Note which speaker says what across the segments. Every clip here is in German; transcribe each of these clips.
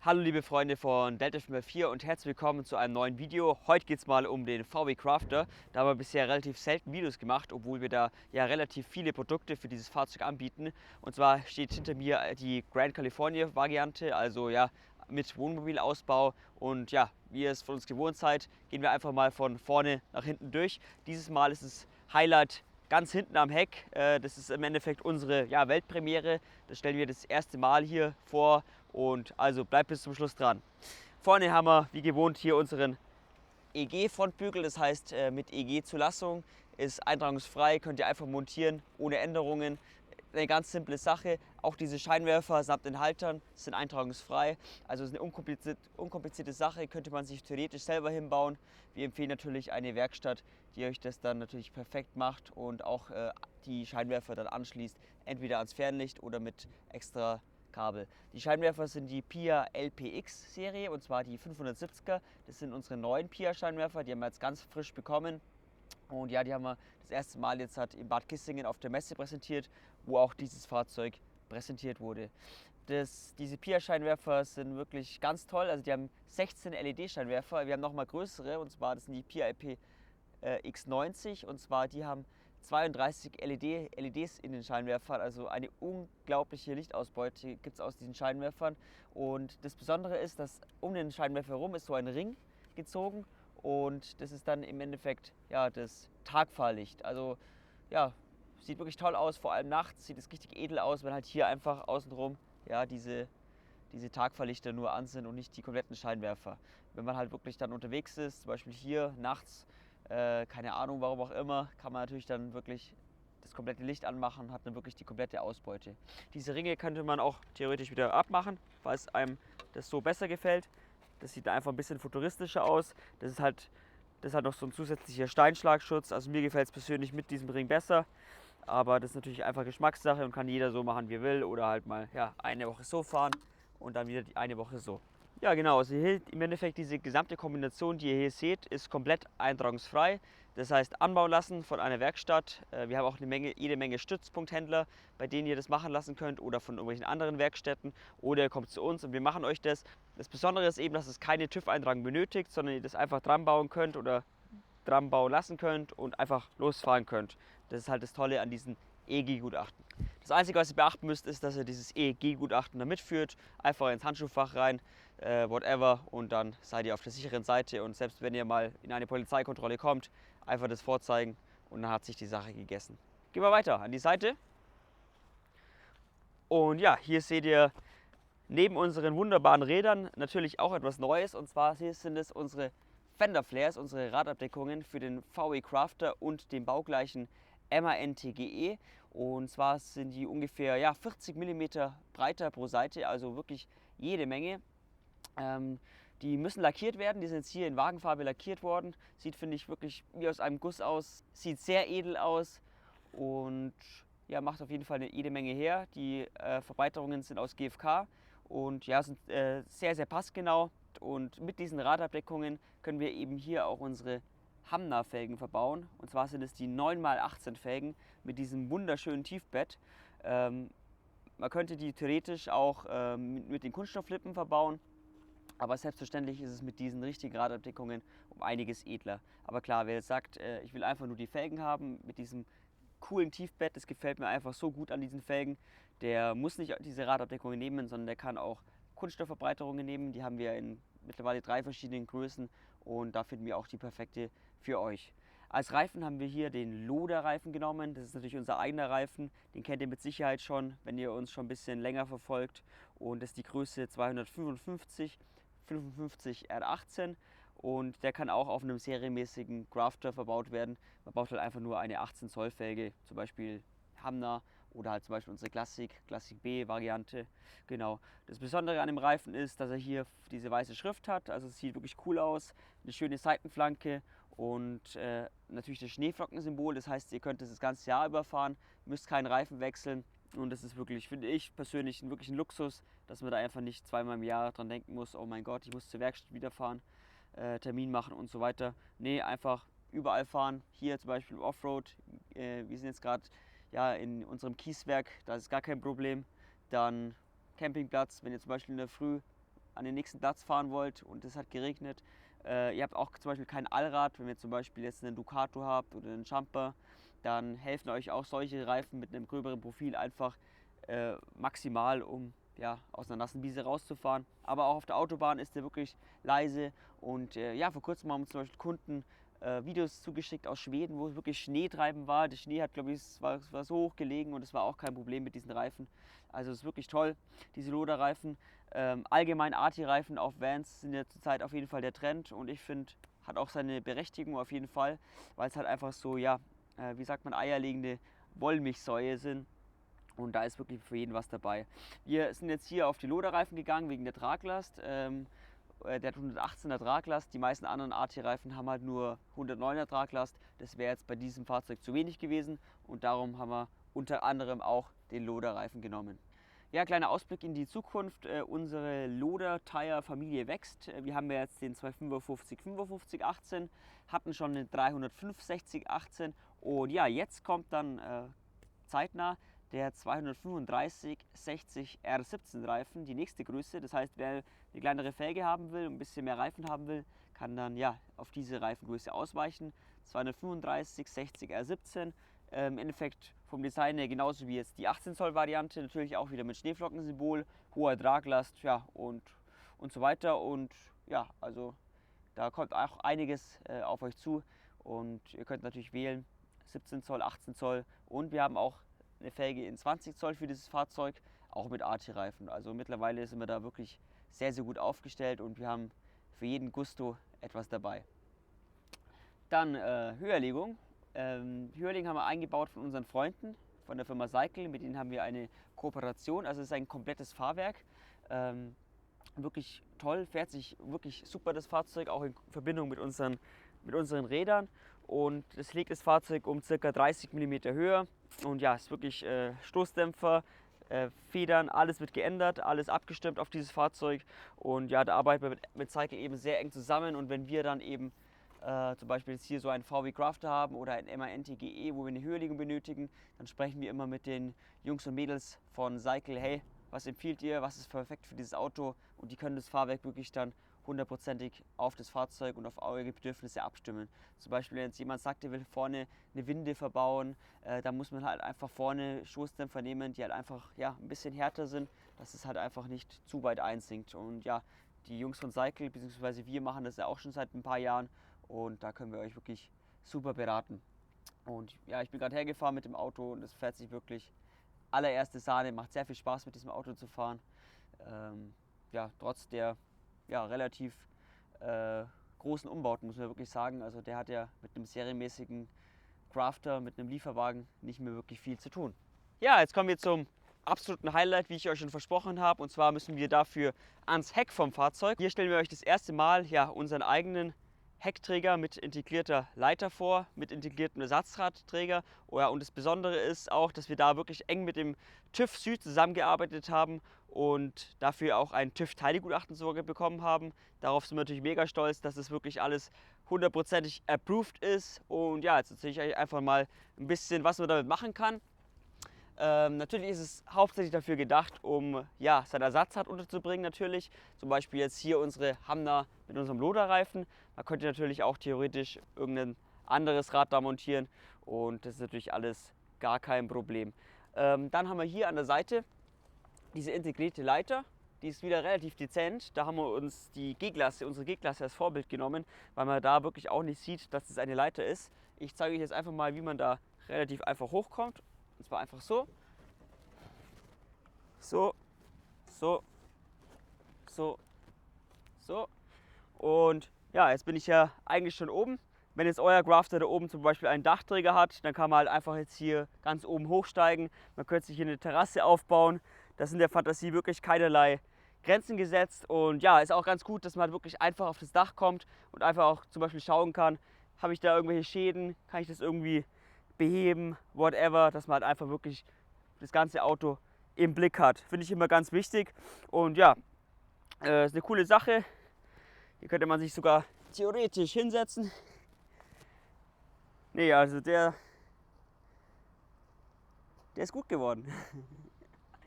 Speaker 1: Hallo liebe Freunde von Delta4 und herzlich willkommen zu einem neuen Video. Heute geht es mal um den VW Crafter. Da haben wir bisher relativ selten Videos gemacht, obwohl wir da ja relativ viele Produkte für dieses Fahrzeug anbieten. Und zwar steht hinter mir die Grand California Variante, also ja mit Wohnmobilausbau. Und ja, wie ihr es von uns gewohnt seid, gehen wir einfach mal von vorne nach hinten durch. Dieses Mal ist es Highlight ganz hinten am Heck. Das ist im Endeffekt unsere Weltpremiere. Das stellen wir das erste Mal hier vor. Und also bleibt bis zum Schluss dran. Vorne haben wir wie gewohnt hier unseren EG-Frontbügel, das heißt mit EG-Zulassung, ist eintragungsfrei, könnt ihr einfach montieren, ohne Änderungen. Eine ganz simple Sache, auch diese Scheinwerfer samt den Haltern sind eintragungsfrei, also es ist eine unkomplizierte Sache, könnte man sich theoretisch selber hinbauen. Wir empfehlen natürlich eine Werkstatt, die euch das dann natürlich perfekt macht und auch die Scheinwerfer dann anschließt, entweder ans Fernlicht oder mit extra Kabel. Die Scheinwerfer sind die PIA LPX Serie und zwar die 570er. Das sind unsere neuen PIA Scheinwerfer, die haben wir jetzt ganz frisch bekommen. Und ja, die haben wir das erste Mal jetzt in Bad Kissingen auf der Messe präsentiert, wo auch dieses Fahrzeug präsentiert wurde. Diese PIA-Scheinwerfer sind wirklich ganz toll. Also die haben 16 LED-Scheinwerfer. Wir haben nochmal größere und zwar das sind die PIA LP X90 und zwar die haben 32 LEDs in den Scheinwerfern, also eine unglaubliche Lichtausbeute gibt es aus diesen Scheinwerfern. Und das Besondere ist, dass um den Scheinwerfer herum ist so ein Ring gezogen und das ist dann im Endeffekt ja, das Tagfahrlicht. Also ja, sieht wirklich toll aus, vor allem nachts sieht es richtig edel aus, wenn halt hier einfach außenrum ja, diese Tagfahrlichter nur an sind und nicht die kompletten Scheinwerfer. Wenn man halt wirklich dann unterwegs ist, zum Beispiel hier nachts, keine Ahnung, warum auch immer, kann man natürlich dann wirklich das komplette Licht anmachen und hat dann wirklich die komplette Ausbeute. Diese Ringe könnte man auch theoretisch wieder abmachen, falls einem das so besser gefällt. Das sieht einfach ein bisschen futuristischer aus. Das ist halt noch so ein zusätzlicher Steinschlagschutz. Also mir gefällt es persönlich mit diesem Ring besser. Aber das ist natürlich einfach Geschmackssache und kann jeder so machen, wie er will. Oder halt mal ja, eine Woche so fahren und dann wieder eine Woche so. Ja genau, also hier im Endeffekt diese gesamte Kombination, die ihr hier seht, ist komplett eintragungsfrei. Das heißt anbauen lassen von einer Werkstatt. Wir haben auch jede Menge Stützpunkthändler, bei denen ihr das machen lassen könnt oder von irgendwelchen anderen Werkstätten. Oder ihr kommt zu uns und wir machen euch das. Das Besondere ist eben, dass es keine TÜV-Eintragung benötigt, sondern ihr das einfach dran bauen könnt oder dran bauen lassen könnt und einfach losfahren könnt. Das ist halt das Tolle an diesen EG-Gutachten. Das Einzige, was ihr beachten müsst, ist, dass ihr dieses EG-Gutachten da mitführt. Einfach ins Handschuhfach rein, whatever, und dann seid ihr auf der sicheren Seite. Und selbst wenn ihr mal in eine Polizeikontrolle kommt, einfach das vorzeigen und dann hat sich die Sache gegessen. Gehen wir weiter an die Seite. Und ja, hier seht ihr neben unseren wunderbaren Rädern natürlich auch etwas Neues. Und zwar hier sind es unsere Fender Flares, unsere Radabdeckungen für den VW Crafter und den baugleichen MAN TGE. Und zwar sind die ungefähr 40 mm breiter pro Seite, also wirklich jede Menge. Die müssen lackiert werden, die sind jetzt hier in Wagenfarbe lackiert worden. Sieht, finde ich, wirklich wie aus einem Guss aus, sieht sehr edel aus und ja, macht auf jeden Fall jede Menge her. Die Verbreiterungen sind aus GFK und ja, sind sehr, sehr passgenau. Und mit diesen Radabdeckungen können wir eben hier auch unsere Hamner-Felgen verbauen. Und zwar sind es die 9x18 Felgen mit diesem wunderschönen Tiefbett. Man könnte die theoretisch auch mit den Kunststofflippen verbauen. Aber selbstverständlich ist es mit diesen richtigen Radabdeckungen um einiges edler. Aber klar, wer jetzt sagt, ich will einfach nur die Felgen haben mit diesem coolen Tiefbett, das gefällt mir einfach so gut an diesen Felgen, der muss nicht diese Radabdeckungen nehmen, sondern der kann auch Kunststoffverbreiterungen nehmen. Die haben wir in mittlerweile 3 verschiedenen Größen und da finden wir auch die perfekte für euch. Als Reifen haben wir hier den Loda-Reifen genommen. Das ist natürlich unser eigener Reifen. Den kennt ihr mit Sicherheit schon, wenn ihr uns schon ein bisschen länger verfolgt. Und das ist die Größe 255 55 R18 und der kann auch auf einem serienmäßigen Grafter verbaut werden. Man baut halt einfach nur eine 18 Zoll Felge, zum Beispiel Hamner oder halt zum Beispiel unsere Classic B Variante. Genau. Das Besondere an dem Reifen ist, dass er hier diese weiße Schrift hat, also es sieht wirklich cool aus, eine schöne Seitenflanke und natürlich das Schneeflockensymbol, das heißt, ihr könnt das ganze Jahr überfahren, müsst keinen Reifen wechseln. Und das ist wirklich, finde ich persönlich, wirklich ein Luxus, dass man da einfach nicht zweimal im Jahr dran denken muss, oh mein Gott, ich muss zur Werkstatt wieder fahren, Termin machen und so weiter. Nee, einfach überall fahren. Hier zum Beispiel Offroad. Wir sind jetzt gerade in unserem Kieswerk, da ist gar kein Problem. Dann Campingplatz, wenn ihr zum Beispiel in der Früh an den nächsten Platz fahren wollt und es hat geregnet. Ihr habt auch zum Beispiel kein Allrad, wenn ihr zum Beispiel jetzt einen Ducato habt oder einen Jumper, dann helfen euch auch solche Reifen mit einem gröberen Profil einfach maximal, um ja, aus einer nassen Wiese rauszufahren. Aber auch auf der Autobahn ist der wirklich leise und ja, vor kurzem haben uns zum Beispiel Kunden Videos zugeschickt aus Schweden, wo es wirklich Schneetreiben war. Der Schnee hat, glaube ich, es war so hoch gelegen und es war auch kein Problem mit diesen Reifen. Also es ist wirklich toll, diese Loda-Reifen. Allgemein AT-Reifen auf Vans sind ja zurzeit auf jeden Fall der Trend und ich finde, hat auch seine Berechtigung auf jeden Fall, weil es halt einfach so, ja, wie sagt man, eierlegende Wollmilchsäue sind. Und da ist wirklich für jeden was dabei. Wir sind jetzt hier auf die Loda-Reifen gegangen wegen der Traglast. Der hat 118er Traglast, die meisten anderen AT-Reifen haben halt nur 109er Traglast. Das wäre jetzt bei diesem Fahrzeug zu wenig gewesen und darum haben wir unter anderem auch den Loda-Reifen genommen. Ja, kleiner Ausblick in die Zukunft. Unsere Loda-Tire-Familie wächst. Wir haben ja jetzt den 255 18, hatten schon den 365 18 und ja, jetzt kommt dann zeitnah der 235 60 R17 Reifen, die nächste Größe. Das heißt, wer eine kleinere Felge haben will und ein bisschen mehr Reifen haben will, kann dann ja auf diese Reifengröße ausweichen. 235 60 R17. Im Endeffekt vom Design her genauso wie jetzt die 18 Zoll Variante, natürlich auch wieder mit Schneeflockensymbol, hoher Traglast, ja, und so weiter. Und ja, also da kommt auch einiges auf euch zu und ihr könnt natürlich wählen 17 Zoll, 18 Zoll und wir haben auch eine Felge in 20 Zoll für dieses Fahrzeug, auch mit AT-Reifen. Also mittlerweile sind wir da wirklich sehr, sehr gut aufgestellt und wir haben für jeden Gusto etwas dabei. Dann Höherlegung. Höherlegung haben wir eingebaut von unseren Freunden von der Firma Cycle, mit denen haben wir eine Kooperation. Also es ist ein komplettes Fahrwerk. Wirklich toll, fährt sich wirklich super das Fahrzeug, auch in Verbindung mit unseren Rädern. Und es legt das Fahrzeug um ca. 30 mm höher. Und ja, es ist wirklich Stoßdämpfer, Federn, alles wird geändert, alles abgestimmt auf dieses Fahrzeug. Und ja, da arbeiten wir mit Cycle eben sehr eng zusammen. Und wenn wir dann eben zum Beispiel jetzt hier so einen VW Crafter haben oder ein MAN TGE, wo wir eine Höherlegung benötigen, dann sprechen wir immer mit den Jungs und Mädels von Cycle, hey, was empfiehlt ihr, was ist perfekt für dieses Auto? Und die können das Fahrwerk wirklich dann hundertprozentig auf das Fahrzeug und auf eure Bedürfnisse abstimmen. Zum Beispiel, wenn jetzt jemand sagt, er will vorne eine Winde verbauen, dann muss man halt einfach vorne Stoßdämpfer nehmen, die halt einfach ja, ein bisschen härter sind, dass es halt einfach nicht zu weit einsinkt. Und ja, die Jungs von Cycle, beziehungsweise wir machen das ja auch schon seit ein paar Jahren und da können wir euch wirklich super beraten. Und ja, ich bin gerade hergefahren mit dem Auto und es fährt sich wirklich allererste Sahne, macht sehr viel Spaß mit diesem Auto zu fahren. Ja, trotz der ja, relativ großen Umbauten, muss man wirklich sagen. Also der hat ja mit einem serienmäßigen Crafter, mit einem Lieferwagen nicht mehr wirklich viel zu tun. Ja, jetzt kommen wir zum absoluten Highlight, wie ich euch schon versprochen habe. Und zwar müssen wir dafür ans Heck vom Fahrzeug. Hier stellen wir euch das erste Mal ja, unseren eigenen Heckträger mit integrierter Leiter vor, mit integriertem Ersatzradträger. Oh ja, und das Besondere ist auch, dass wir da wirklich eng mit dem TÜV Süd zusammengearbeitet haben und dafür auch ein TÜV-Teilegutachten sogar bekommen haben. Darauf sind wir natürlich mega stolz, dass es wirklich alles hundertprozentig approved ist. Und ja, jetzt erzähle ich euch einfach mal ein bisschen, was man damit machen kann. Natürlich ist es hauptsächlich dafür gedacht, um ja, sein Ersatzrad unterzubringen natürlich. Zum Beispiel jetzt hier unsere Hamner mit unserem Loda-Reifen. Man könnte natürlich auch theoretisch irgendein anderes Rad da montieren und das ist natürlich alles gar kein Problem. Dann haben wir hier an der Seite diese integrierte Leiter. Die ist wieder relativ dezent. Da haben wir uns die G-Klasse, unsere G-Klasse als Vorbild genommen, weil man da wirklich auch nicht sieht, dass es eine Leiter ist. Ich zeige euch jetzt einfach mal, wie man da relativ einfach hochkommt. Und zwar einfach so. So, so, so, so. Und ja, jetzt bin ich ja eigentlich schon oben. Wenn jetzt euer Crafter da oben zum Beispiel einen Dachträger hat, dann kann man halt einfach jetzt hier ganz oben hochsteigen. Man könnte sich hier eine Terrasse aufbauen. Das sind der Fantasie wirklich keinerlei Grenzen gesetzt. Und ja, ist auch ganz gut, dass man halt wirklich einfach auf das Dach kommt und einfach auch zum Beispiel schauen kann, habe ich da irgendwelche Schäden, kann ich das irgendwie beheben, whatever, dass man halt einfach wirklich das ganze Auto im Blick hat. Finde ich immer ganz wichtig. Und ja, ist eine coole Sache. Hier könnte man sich sogar theoretisch hinsetzen. Nee, also der ist gut geworden.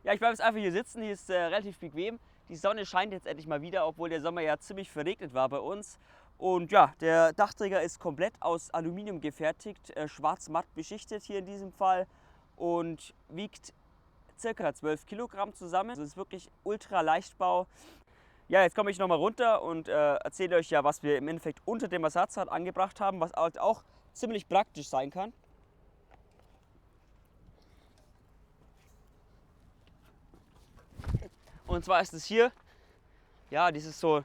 Speaker 1: Ja, ich bleibe jetzt einfach hier sitzen. Hier ist relativ bequem. Die Sonne scheint jetzt endlich mal wieder, obwohl der Sommer ja ziemlich verregnet war bei uns. Und ja, der Dachträger ist komplett aus Aluminium gefertigt, schwarz-matt beschichtet hier in diesem Fall und wiegt circa 12 Kilogramm zusammen. Das ist wirklich ultra Leichtbau. Ja, jetzt komme ich nochmal runter und erzähle euch ja, was wir im Endeffekt unter dem Ersatzrad angebracht haben, was halt auch ziemlich praktisch sein kann. Und zwar ist es hier, ja, dieses so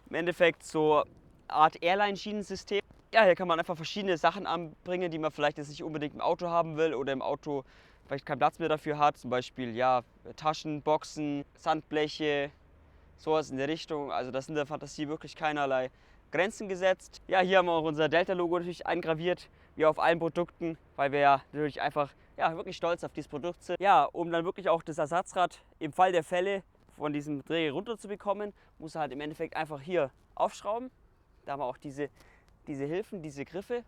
Speaker 1: im Endeffekt so eine Art Airline-Schienensystem. Ja, hier kann man einfach verschiedene Sachen anbringen, die man vielleicht jetzt nicht unbedingt im Auto haben will oder im Auto vielleicht keinen Platz mehr dafür hat. Zum Beispiel ja, Taschen, Boxen, Sandbleche, sowas in der Richtung. Also das sind der Fantasie wirklich keinerlei Grenzen gesetzt. Ja, hier haben wir auch unser Delta-Logo natürlich eingraviert, wie auf allen Produkten, weil wir ja natürlich einfach ja, wirklich stolz auf dieses Produkt sind. Ja, um dann wirklich auch das Ersatzrad im Fall der Fälle von diesem Träger runter zu bekommen, muss er halt im Endeffekt einfach hier aufschrauben. Da haben wir auch diese Hilfen, diese Griffe,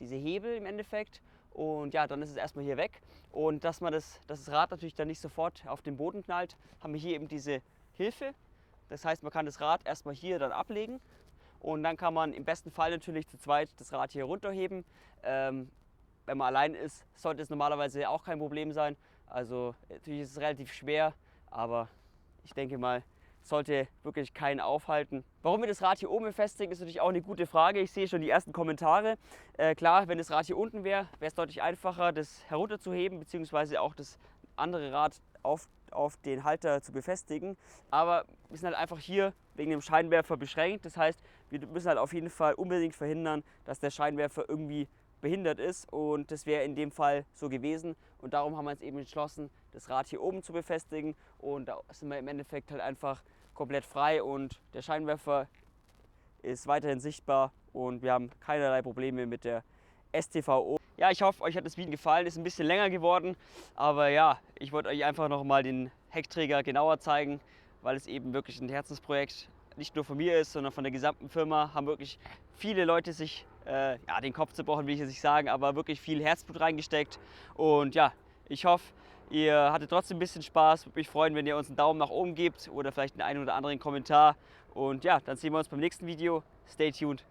Speaker 1: diese Hebel im Endeffekt. Und ja, dann ist es erstmal hier weg. Und dass das Rad natürlich dann nicht sofort auf den Boden knallt, haben wir hier eben diese Hilfe. Das heißt, man kann das Rad erstmal hier dann ablegen und dann kann man im besten Fall natürlich zu zweit das Rad hier runterheben. Wenn man allein ist, sollte es normalerweise auch kein Problem sein. Also natürlich ist es relativ schwer, aber ich denke mal, sollte wirklich keinen aufhalten. Warum wir das Rad hier oben befestigen, ist natürlich auch eine gute Frage. Ich sehe schon die ersten Kommentare. Klar, wenn das Rad hier unten wäre, wäre es deutlich einfacher, das herunterzuheben, beziehungsweise auch das andere Rad auf den Halter zu befestigen. Aber wir sind halt einfach hier wegen dem Scheinwerfer beschränkt. Das heißt, wir müssen halt auf jeden Fall unbedingt verhindern, dass der Scheinwerfer irgendwie behindert ist. Und das wäre in dem Fall so gewesen. Und darum haben wir uns eben entschlossen, das Rad hier oben zu befestigen. Und da sind wir im Endeffekt halt einfach komplett frei und der Scheinwerfer ist weiterhin sichtbar und wir haben keinerlei Probleme mit der STVO. Ja, ich hoffe, euch hat das Video gefallen. Ist ein bisschen länger geworden, aber ja, ich wollte euch einfach noch mal den Heckträger genauer zeigen, weil es eben wirklich ein Herzensprojekt nicht nur von mir ist, sondern von der gesamten Firma. Haben wirklich viele Leute sich ja, den Kopf zerbrochen, will ich jetzt nicht sagen, aber wirklich viel Herzblut reingesteckt. Und ja, ich hoffe, ihr hattet trotzdem ein bisschen Spaß. Würde mich freuen, wenn ihr uns einen Daumen nach oben gebt oder vielleicht einen oder anderen Kommentar. Und ja, dann sehen wir uns beim nächsten Video. Stay tuned.